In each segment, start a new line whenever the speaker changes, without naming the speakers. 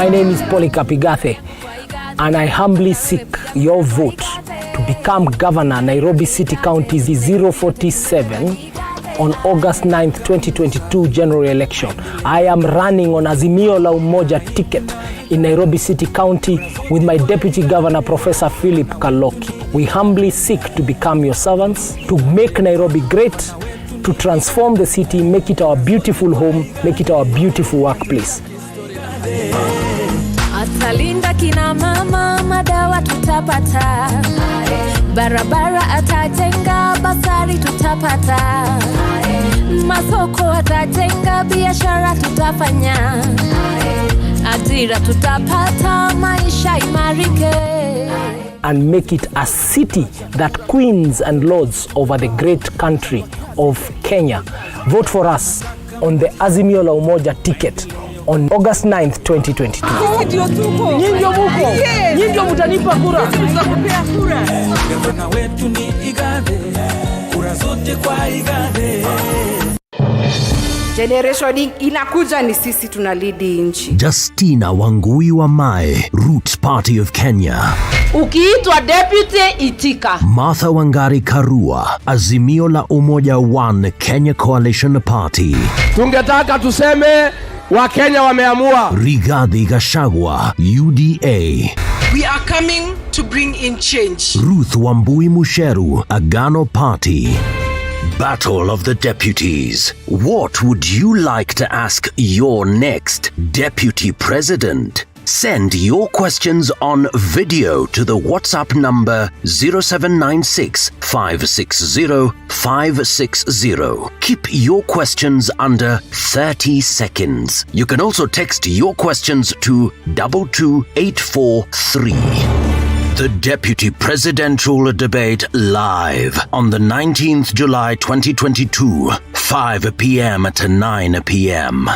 My name is Polikapigathe, and I humbly seek your vote to become Governor, Nairobi City County 047 on August 9th, 2022 general election. I am running on Azimio la Umoja ticket in Nairobi City County with my Deputy Governor, Professor Philip Kaloki. We humbly seek to become your servants, to make Nairobi great, to transform the city, make it our beautiful home, make it our beautiful workplace.
Atalinda kina mama, madawa tutapata, barabara atajenga, basari tutapata, masoko atajenga, biashara tutafanya, ajira tutapata, maisha imarike.
And make it a city that queens and lords over the great country of Kenya. Vote for us on the Azimio la Umoja ticket on August 9th, 2022. Nyinyi ndio muko. Nyinyi ndio mtanipa kura. Tutakupea kura. Gavana wetu ni Igathe. Kura zote kwa Igathe.
Generation inakuja ni sisi tunalidi nchi.
Justina Wangui wa Mae, Roots Party of Kenya.
Ukiitwa deputy itika.
Martha Wangari Karua, Azimio la Umoja One Kenya Coalition Party.
Tungetaka tuseme Wakenya wameamua.
Rigathi Gachagua, UDA.
We are coming to bring in change.
Ruth Wambui Musheru, Agano Party. Battle of the Deputies. What would you like to ask your next deputy president? Send your questions on video to the WhatsApp number 0796 560 560. Keep your questions under 30 seconds. You can also text your questions to 22843. The Deputy Presidential Debate live on the 19th July 2022, 5 p.m. to 9 p.m.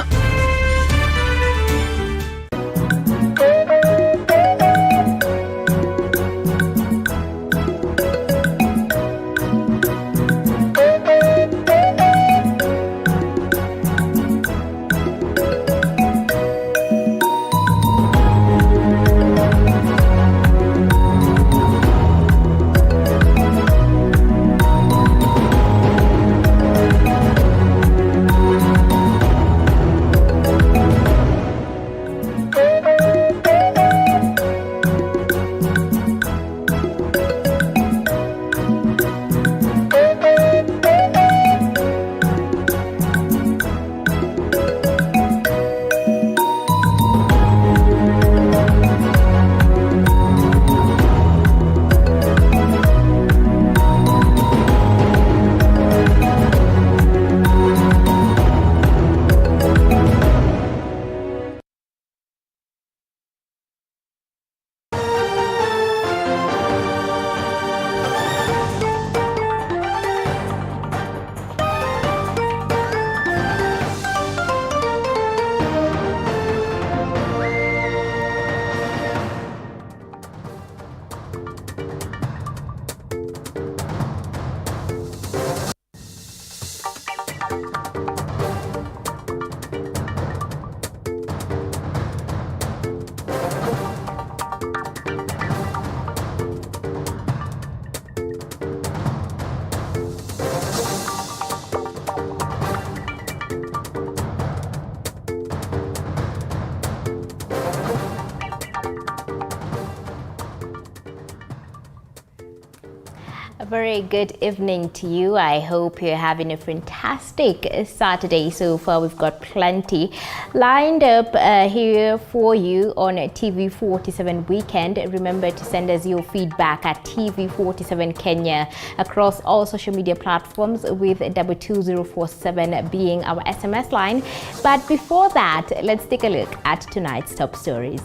A very good evening to you. I hope you're having a fantastic Saturday so far. We've got plenty lined up here for you on TV47 Weekend. Remember to send us your feedback at TV47 Kenya across all social media platforms, with 22047 being our SMS line. But before that, let's take a look at tonight's top stories.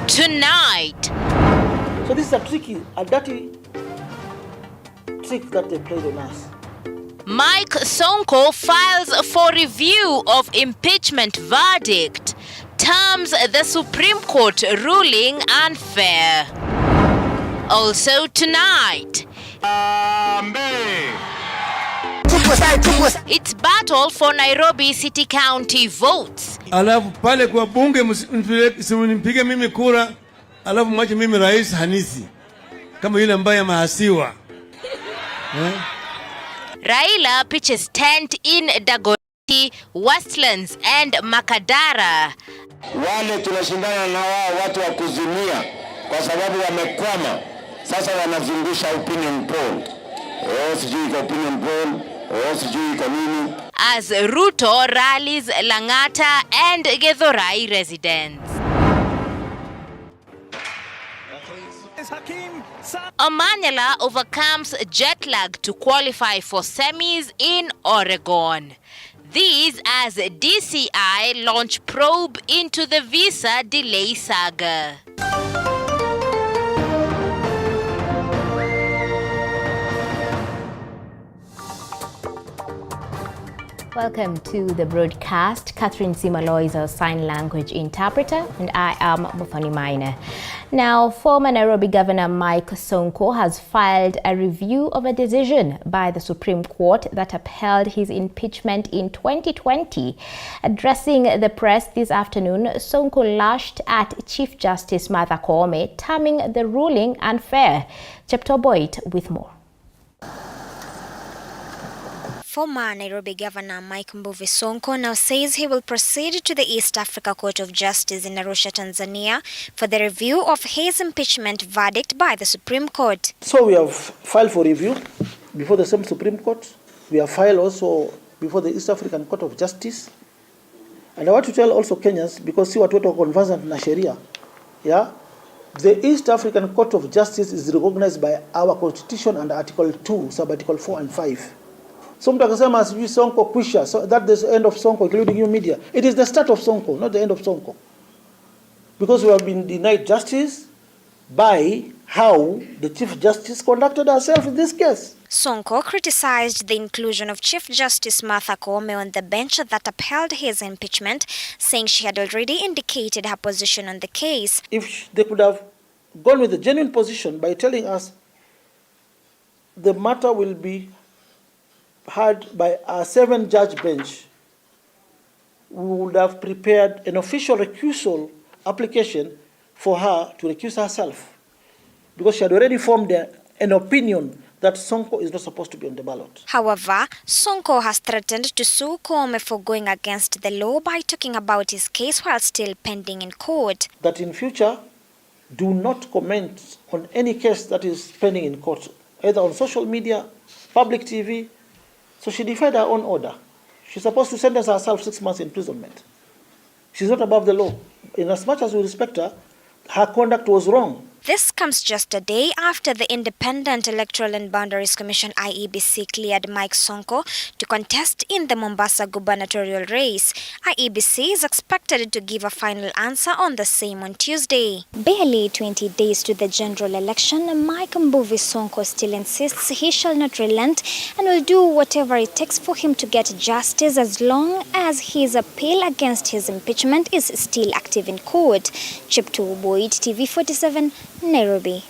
Tonight.
So this is a dirty trick that they played on us.
Mike Sonko files for review of impeachment verdict, terms the Supreme Court ruling unfair. Also tonight. It's battle for Nairobi City County votes.
Alafu pale kwa bunge msimpige mimi kura, alafu mwache mimi rais hanisi kama yule ambaye mahasiwa.
Raila pitches tent in Dagoretti, Westlands and Makadara.
Wale tunashindana na wao watu wa kuzumia kwa sababu wamekwama. Sasa wanazungusha opinion poll. Sijui kwa opinion poll, sijui kwa nini.
As Ruto rallies Langata and Githurai residents. Omanyala overcomes jet lag to qualify for semis in Oregon. These as DCI launch probe into the visa delay saga.
Welcome to the broadcast. Catherine Simalo is our sign language interpreter, and I am Muthoni Maina. Now, former Nairobi Governor Mike Sonko has filed a review of a decision by the Supreme Court that upheld his impeachment in 2020. Addressing the press this afternoon, Sonko lashed at Chief Justice Martha Koome, terming the ruling unfair. Chepto Boyd with more.
Former Nairobi Governor Mike Mbuvi Sonko now says he will proceed to the East Africa Court of Justice in Arusha, Tanzania, for the review of his impeachment verdict by the Supreme Court.
So we have filed for review before the same Supreme Court. We have filed also before the East African Court of Justice. And I want to tell also Kenyans, because see what we're conversant na sheria, yeah, the East African Court of Justice is recognized by our Constitution under Article 2, sub-Article 4 and 5. So mtu akasema sijui Sonko kwisha, so that is the end of Sonko, including you media. It is the start of Sonko, not the end of Sonko. Because we have been denied justice by how the Chief Justice conducted herself in this case.
Sonko criticized the inclusion of Chief Justice Martha Koome on the bench that upheld his impeachment, saying she had already indicated her position on the case.
If they could have gone with a genuine position by telling us the matter will be heard by a 7-judge bench, we would have prepared an official recusal application for her to recuse herself, because she had already formed an opinion that Sonko is not supposed to be on the ballot.
However, Sonko has threatened to sue Koome for going against the law by talking about his case while still pending in court.
That in future, do not comment on any case that is pending in court, either on social media, public TV. So she defied her own order. She's supposed to sentence herself 6 months imprisonment. She's not above the law. In as much as we respect her, her conduct was wrong.
This comes just a day after the Independent Electoral and Boundaries Commission IEBC cleared Mike Sonko to contest in the Mombasa gubernatorial race. IEBC is expected to give a final answer on the same on Tuesday. Barely 20 days to the general election, Mike Mbuvi Sonko still insists he shall not relent and will do whatever it takes for him to get justice as long as his appeal against his impeachment is still active in court. Chepto Boyd, TV47, Nairobi.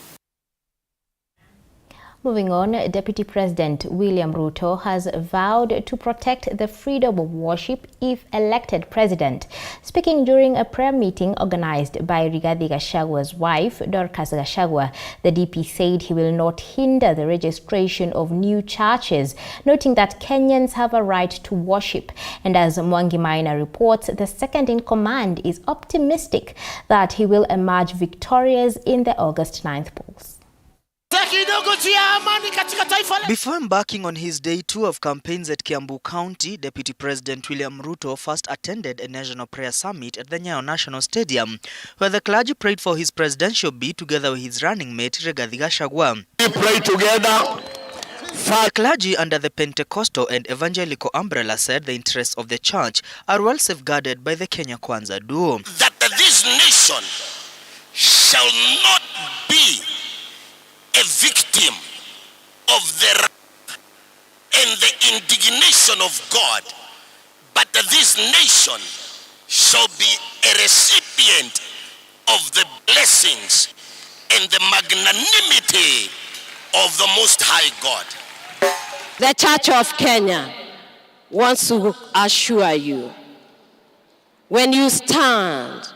Moving on, Deputy President William Ruto has vowed to protect the freedom of worship if elected president. Speaking during a prayer meeting organized by Rigathi Gachagwa's wife, Dorcas Gachagua, the DP said he will not hinder the registration of new churches, noting that Kenyans have a right to worship. And as Mwangi Maina reports, the second in command is optimistic that he will emerge victorious in the August 9th polls.
Before embarking on his day 2 of campaigns at Kiambu County, Deputy President William Ruto first attended a national prayer summit at the Nyayo National Stadium, where the clergy prayed for his presidential bid together with his running mate Rigathi Gachagua.
We pray together.
The clergy under the Pentecostal and Evangelical umbrella said the interests of the church are well safeguarded by the Kenya Kwanza duo.
That this nation shall not be a victim of the wrath and the indignation of God, but that this nation shall be a recipient of the blessings and the magnanimity of the Most High God.
The Church of Kenya
wants to assure you, when you stand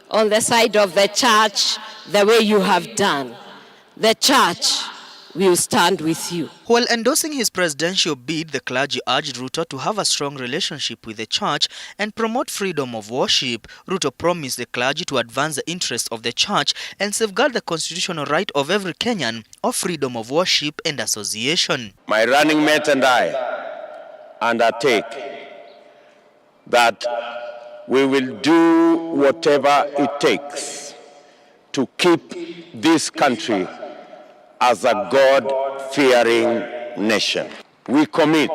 on the side of the church the way you have done, the church will stand with you.
While endorsing his presidential bid, the clergy urged Ruto to have a strong relationship with the church and promote freedom of worship. Ruto promised the clergy to advance the interests of the church and safeguard the constitutional right of every Kenyan of freedom of worship and association.
My running mate and I undertake that we will do whatever it takes to keep this country as a God-fearing nation. We commit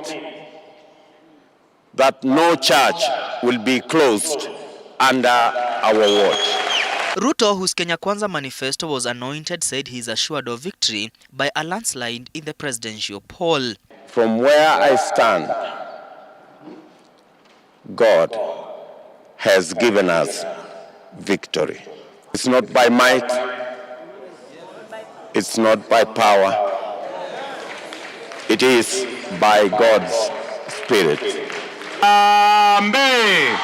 that no church will be closed under our watch.
Ruto, whose Kenya Kwanza manifesto was anointed, said he is assured of victory by a landslide in the presidential poll.
From where I stand, God has given us victory. It's not by might, it's not by power, it is by God's Spirit. Amen.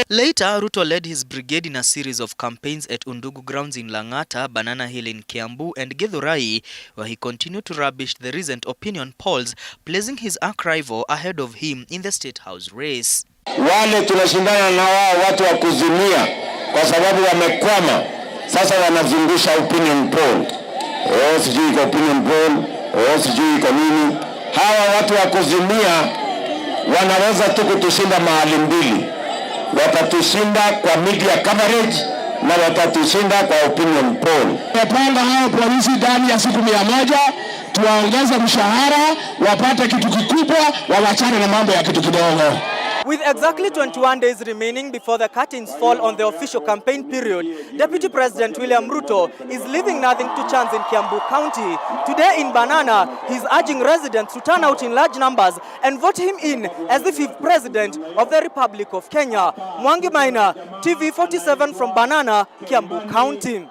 Later, Ruto led his brigade in a series of campaigns at Undugu grounds in Lang'ata, Banana Hill in Kiambu, and Githurai, where he continued to rubbish the recent opinion polls, placing his arch rival ahead of him in the State House race.
Wale tunashindana na wao watu wa kuzimia kwa sababu wamekwama. Sasa wanazungusha opinion poll. Sijui iko opinion poll, sijui iko nini. Hawa watu wa kuzimia wanaweza tu kutushinda mahali mbili. Watatushinda kwa media coverage na watatushinda kwa opinion poll.
Tumepanga hao polisi ndani ya siku 100 tuwaongeze mshahara, wapate kitu kikubwa, wawachane na mambo ya kitu kidogo.
With exactly 21 days remaining before the curtains fall on the official campaign period, Deputy President William Ruto is leaving nothing to chance in Kiambu County. Today in Banana, he is urging residents to turn out in large numbers and vote him in as the 5th President of the Republic of Kenya. Mwangi Maina, TV47 from Banana, Kiambu County.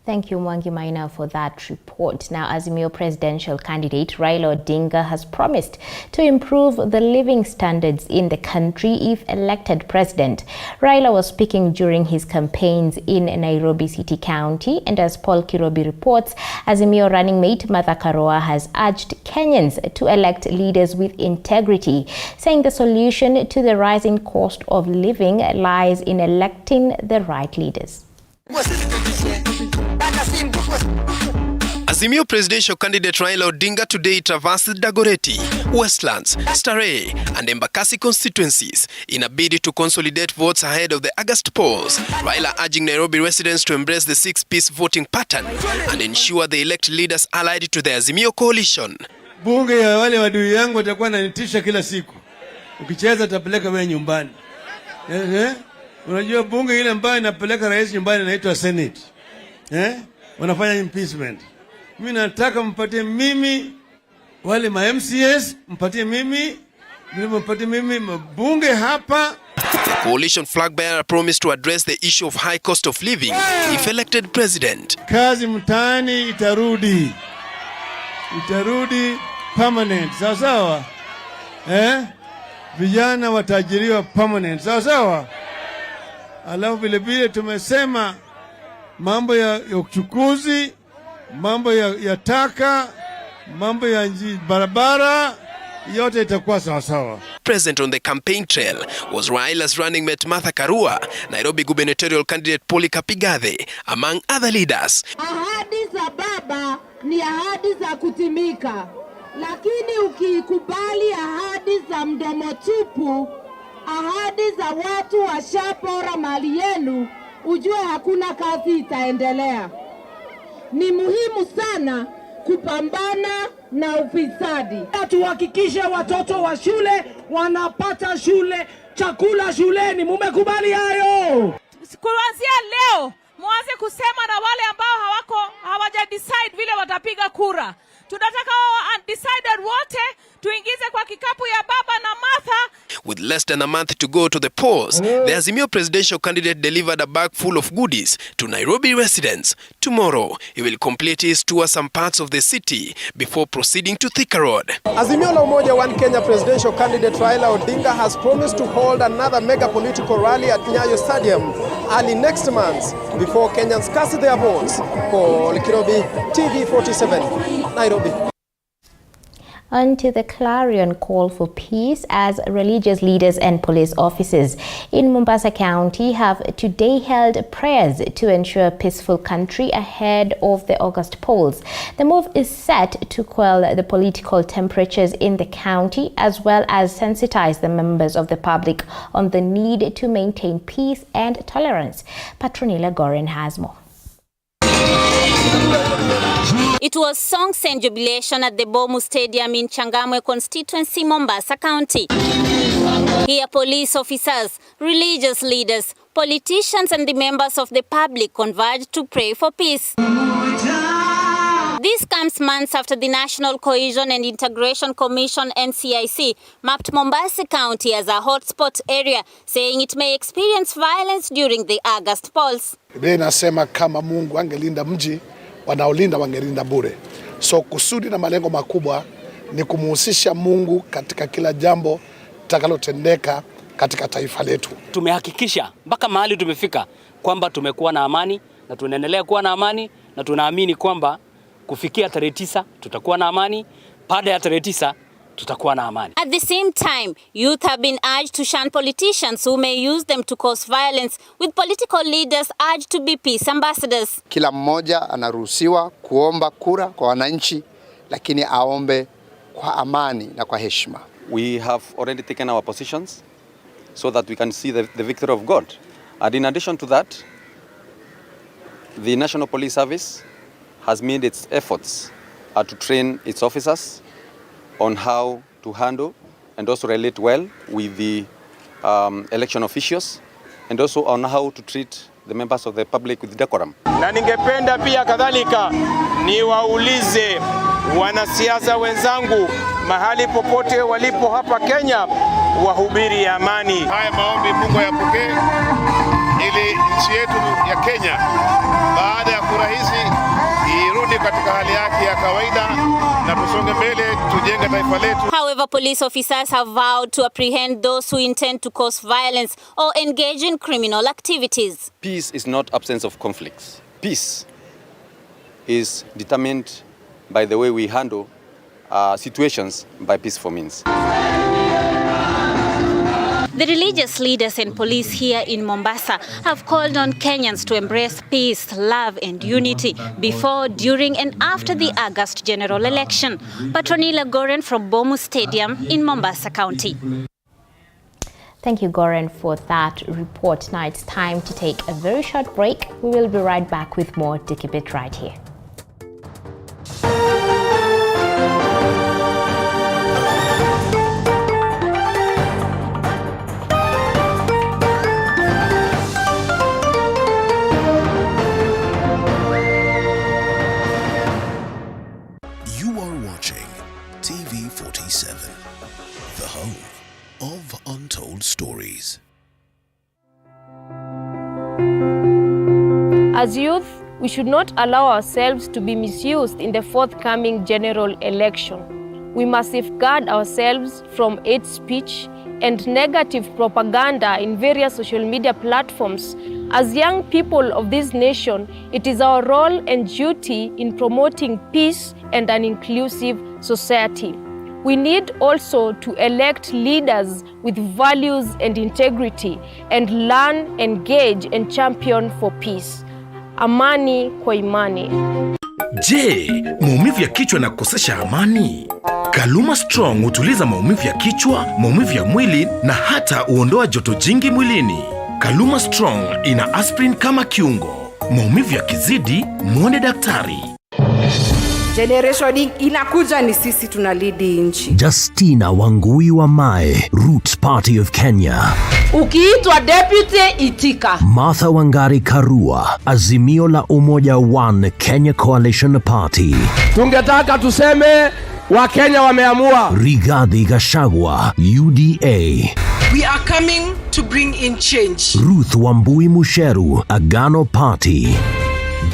Thank you, Mwangi Maina, for that report. Now, Azimio presidential candidate Raila Odinga has promised to improve the living standards in the country if elected president. Raila was speaking during his campaigns in Nairobi City County, and as Paul Kirobi reports, Azimio running mate Martha Karua has urged Kenyans to elect leaders with integrity, saying the solution to the rising cost of living lies in electing the right leaders.
Azimio presidential candidate Raila Odinga today traversed Dagoretti, Westlands, Starehe and Embakasi constituencies in a bid to consolidate votes ahead of the August polls. Raila urging Nairobi residents to embrace the 6-piece voting pattern and ensure they elect leaders allied to the Azimio coalition.
Bunge ya wale wadui yangu watakuwa nanitisha kila siku. Ukicheza tapeleka wewe nyumbani. Unajua bunge ile ambayo inapeleka rais nyumbani inaitwa Senate. Wanafanya impeachment. Mimi nataka mpatie mimi wale ma MCS, mpatie mimi bunge hapa.
The coalition flag bearer promised to address the issue of high cost of living if elected president.
Kazi mtaani itarudi permanent. Sawa sawa? Vijana watajiriwa permanent. Sawa sawa? Alafu vile vile tumesema mambo ya uchukuzi, mambo ya taka, mambo ya barabara, yote itakuwa sawa sawa.
Present on the campaign trail was Raila's running mate Martha Karua, Nairobi gubernatorial candidate Paul Kapigathe, among other leaders.
Ahadi za baba ni ahadi za kutimika, lakini ukikubali ahadi za mdomo tupu, ahadi za watu washapora mali yenu, ujue hakuna kazi itaendelea. Ni muhimu sana kupambana na ufisadi.
Tuhakikishe watoto wa shule wanapata chakula shuleni. Mumekubali hayo?
Kuanzia leo mwanze kusema na wale ambao hawaja decide vile watapiga kura. Tunataka wao undecided wote tuingize kwa kikapu ya baba na Martha.
With less than a month to go to the polls, the Azimio presidential candidate delivered a bag full of goodies to Nairobi residents. Tomorrow, he will complete his tour some parts of the city before proceeding to Thika Road.
Azimio la Umoja One Kenya presidential candidate Raila Odinga has promised to hold another mega political rally at Nyayo Stadium early next month before Kenyans cast their votes. Paul Kirobi, TV47, Nairobi.
On to the clarion call for peace, as religious leaders and police officers in Mombasa County have today held prayers to ensure a peaceful country ahead of the August polls. The move is set to quell the political temperatures in the county, as well as sensitize the members of the public on the need to maintain peace and tolerance. Petronila Goren has more.
It was songs and jubilation at the Bomu Stadium in Changamwe constituency, Mombasa County. Here, police officers, religious leaders, politicians and the members of the public converged to pray for peace. This comes months after the National Cohesion and Integration Commission (NCIC) mapped Mombasa County as a hotspot area, saying it may experience violence during the August polls.
Biblia inasema kama Mungu angelinda mji, wanaolinda wangelinda bure. So kusudi na malengo makubwa ni kumuhusisha Mungu katika kila jambo takalotendeka katika taifa letu.
Tumehakikisha mpaka mahali tumefika kwamba tumekuwa na amani na tunaendelea kuwa na amani, na tunaamini kwamba kufikia tarehe 9 tutakuwa na amani, baada ya tarehe 9 tutakuwa na amani.
At the same time, youth have been urged to shun politicians who may use them to cause violence, with political leaders urged to be peace ambassadors.
Kila mmoja anaruhusiwa kuomba kura kwa wananchi, lakini aombe kwa amani na kwa heshima.
We have already taken our positions so that we can see the victory of God. And in addition to that, the National Police Service has made its efforts to train its officers on how to handle and also relate well with the election officials, and also on how to treat the members of the public with decorum.
Na ningependa pia kadhalika niwaulize wanasiasa wenzangu mahali popote walipo hapa Kenya, wahubiri amani.
Haya maombi Mungu yapokee ili nchi yetu ya Kenya baada ya kura hizi irudi katika hali yake ya kawaida na tusonge mbele, tujenge taifa letu.
However, police officers have vowed to apprehend those who intend to cause violence or engage in criminal activities.
Peace is not absence of conflicts. Peace is determined by the way we handle situations by peaceful means.
The religious leaders and police here in Mombasa have called on Kenyans to embrace peace, love and unity before, during and after the August general election. Petronila Goren from Bomu Stadium in Mombasa County.
Thank you, Goren, for that report. Now it's time to take a very short break. We will be right back with more to keep it right here.
TV47, the home of untold stories.
As youth, we should not allow ourselves to be misused in the forthcoming general election. We must safeguard ourselves from hate speech and negative propaganda in various social media platforms. As young people of this nation, it is our role and duty in promoting peace and an inclusive society. We need also to elect leaders with values and integrity and learn, engage and champion for peace. Amani kwa imani.
Je, maumivu ya kichwa na kukosesha amani? Kaluma Strong hutuliza maumivu ya kichwa, maumivu ya mwili na hata huondoa joto jingi mwilini. Kaluma Strong ina aspirin kama kiungo. Maumivu yakizidi, muone daktari.
Generation inakuja ni sisi tunalidi nchi.
Justina Wangui wa Mae, Roots Party of Kenya.
Ukiitwa deputy itika.
Martha Wangari Karua, Azimio la Umoja One Kenya Coalition Party.
Tungetaka tuseme Wakenya wameamua.
Rigathi Gachagua, UDA.
We are coming to bring in change.
Ruth Wambui Musheru, Agano Party.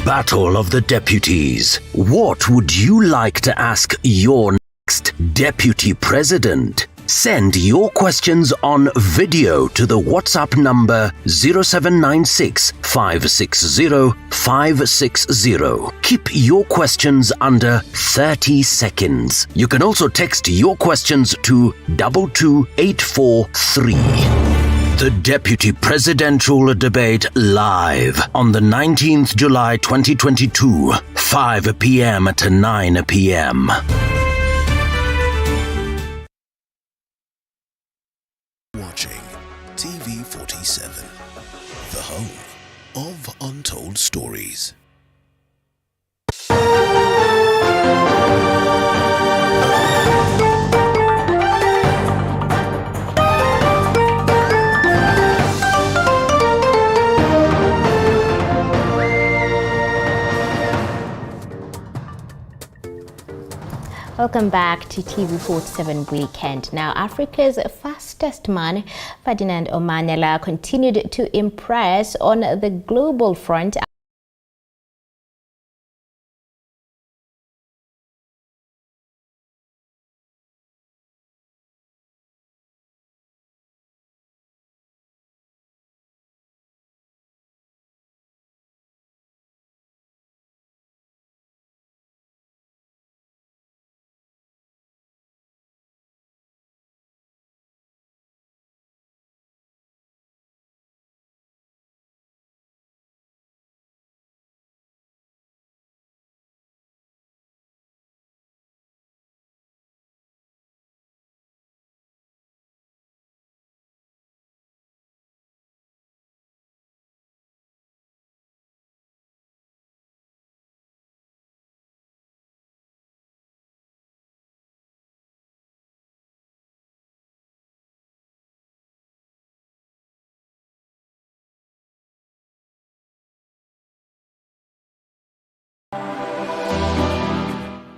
Battle of the Deputies. What would you like to ask your next Deputy President? Send your questions on video to the WhatsApp number 0796 560 560. Keep your questions under 30 seconds. You can also text your questions to 22843. The Deputy Presidential Debate live on the 19th July 2022, 5 p.m. to 9 p.m.
Watching TV 47, the home of untold stories.
Welcome back to TV 47 Weekend. Now, Africa's fastest man, Ferdinand Omanyala, continued to impress on the global front.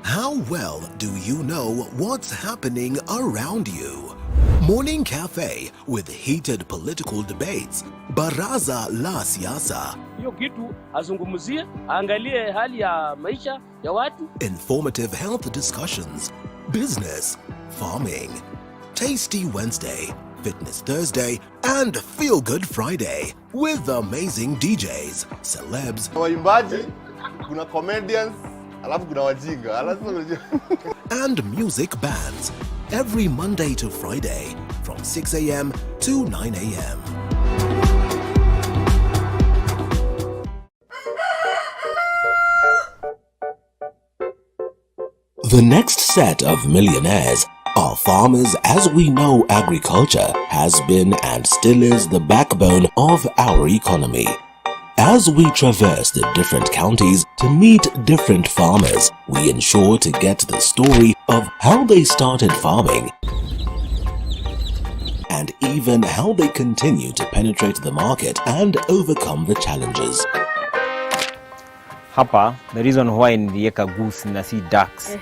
How well do you know what's happening around you? Morning Cafe with heated political debates. Baraza la Siasa.
Hiyo kitu azungumzie, angalie hali ya maisha ya watu.
Informative health discussions. Business, farming. Tasty Wednesday, Fitness Thursday, and Feel Good Friday with amazing DJs, celebs,
waimbaji, kuna comedians, alafu kuna wajinga.
and music bands every Monday to Friday from 6 a.m. to 9 a.m. The next set of millionaires are farmers, as we know agriculture has been and still is the backbone of our economy. As we traverse the different counties to meet different farmers, we ensure to get the story of how they started farming and even how they continue to penetrate the market and overcome the challenges.
Hapa, the reason why niliweka goose na si ducks.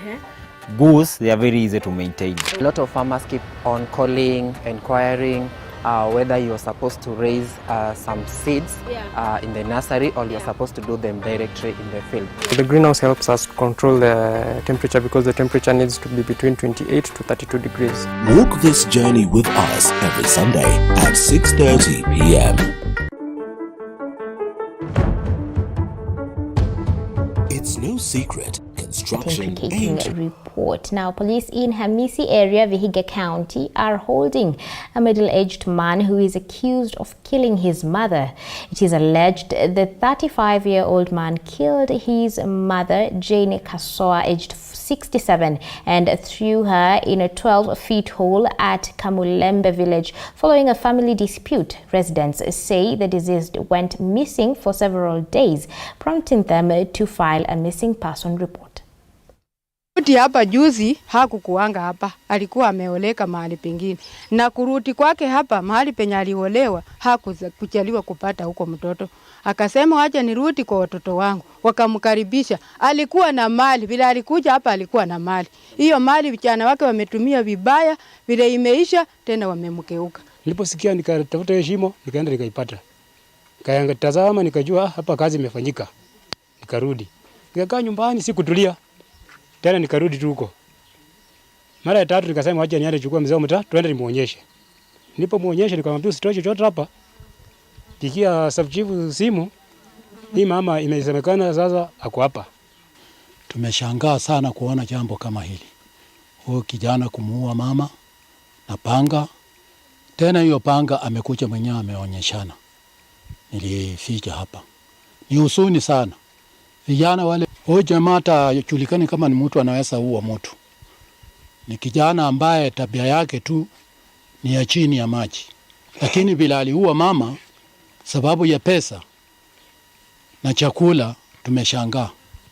Goose, they are very easy to maintain.
A lot of farmers keep on calling, inquiring whether you're supposed to raise some seeds in the nursery or you're supposed to do them directly in the field.
The greenhouse helps us control the temperature because the temperature needs to be between 28 to 32 degrees.
Walk this journey with us every Sunday at 6:30 p.m. It's no secret construction ain't.
Report. Now, police in Hamisi area, Vihiga County, are holding a middle-aged man who is accused of killing his mother. It is alleged the 35-year-old man killed his mother, Jane Kasoa, aged 67, and threw her in a 12-foot hole at Kamulembe village following a family dispute. Residents say the deceased went missing for several days, prompting them to file a missing person report.
Kurudi hapa juzi hakukuanga hapa, alikuwa ameoleka mahali pengine. Na kurudi kwake hapa mahali penye aliolewa hakujaliwa kupata huko mtoto. Akasema acha nirudi kwa watoto wangu. Wakamkaribisha. Alikuwa na mali, bila alikuja hapa alikuwa na mali. Hiyo mali vijana wake wametumia vibaya, vile imeisha tena wamemkeuka.
Niliposikia nikatafuta heshima, nikaenda nikaipata. Nikatazama nikajua hapa kazi imefanyika. Nikarudi. Nikakaa nyumbani sikutulia. Tena nikarudi tu huko. Mara ya tatu nikasema acha niende chukua mzee mtaa, twende nimuonyeshe. Nilipomuonyesha nikamwambia usitoe chochote hapa. Pigia subchifu simu. Hii mama imesemekana sasa ako hapa.
Tumeshangaa sana kuona jambo kama hili. Huyo kijana kumuua mama na panga. Tena hiyo panga amekuja mwenyewe ameonyeshana. Nilifika hapa. Ni huzuni sana. Vijana wale huyo jamaa hajulikani kama ni mtu anaweza uwa mtu. Ni kijana ambaye tabia yake tu ni ya chini ya maji. Lakini bila aliua mama sababu ya pesa na chakula tumeshangaa.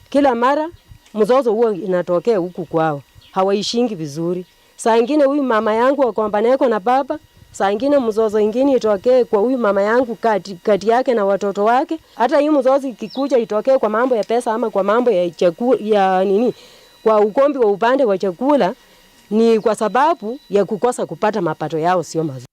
Kila mara mzozo huo inatokea huku kwao. Hawaishingi vizuri. Saa nyingine huyu mama yangu akombaneko na baba, saa nyingine mzozo ingine itokee kwa huyu mama yangu kati yake na watoto wake. Hata hii mzozo ikikuja itokee kwa mambo ya pesa ama kwa mambo ya chakula kwa ukombi wa upande wa chakula, ni kwa sababu ya kukosa kupata mapato yao sio mazuri.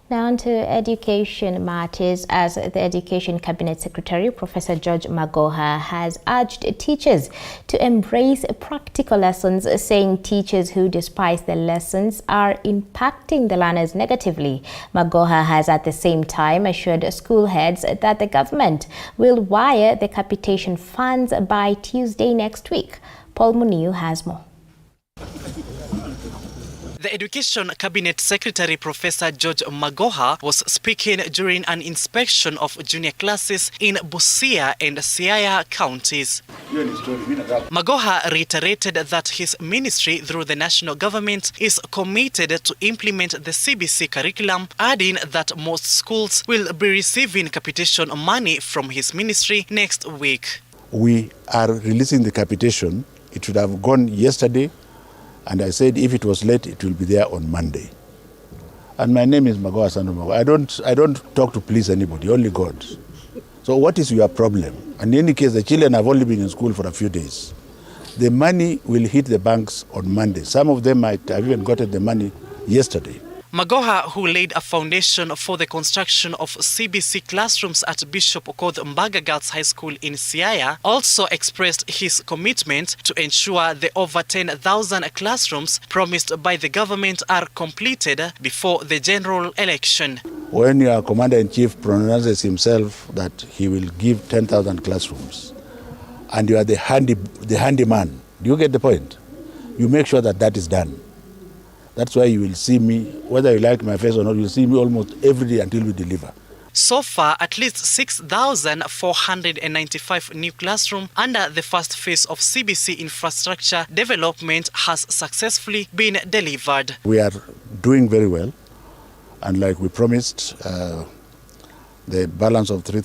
Now on to education matters, as the Education Cabinet Secretary, Professor George Magoha, has urged teachers to embrace practical lessons, saying teachers who despise the lessons are impacting the learners negatively. Magoha has at the same time assured school heads that the government will wire the capitation funds by Tuesday next week. Paul Muniu has more.
The Education Cabinet Secretary Professor George Magoha was speaking during an inspection of junior classes in Busia and Siaya counties. Magoha reiterated that his ministry through the national government is committed to implement the CBC curriculum, adding that most schools will be receiving capitation money from his ministry next week.
We are releasing the capitation. It should have gone yesterday. And I said, if it was late, it will be there on Monday. And my name is Magoha Sandro Magoha. I don't talk to please anybody, only God. So what is your problem? And in any case, the children have only been in school for a few days. The money will hit the banks on Monday. Some of them might have even gotten the money yesterday.
Magoha, who laid a foundation for the construction of CBC classrooms at Bishop Okoth Mbaga Girls High School in Siaya, also expressed his commitment to ensure the over 10,000 classrooms promised by the government are completed before the general election.
When your commander-in-chief pronounces himself that he will give 10,000 classrooms, and you are the handyman, do you get the point? You make sure that that is done. That's why you will see me, whether you like my face or not, you'll see me almost every day until we deliver.
So far, at least 6,495 new classrooms under the first phase of CBC infrastructure development has successfully been delivered.
We are doing very well, and like we promised, the balance of 3,000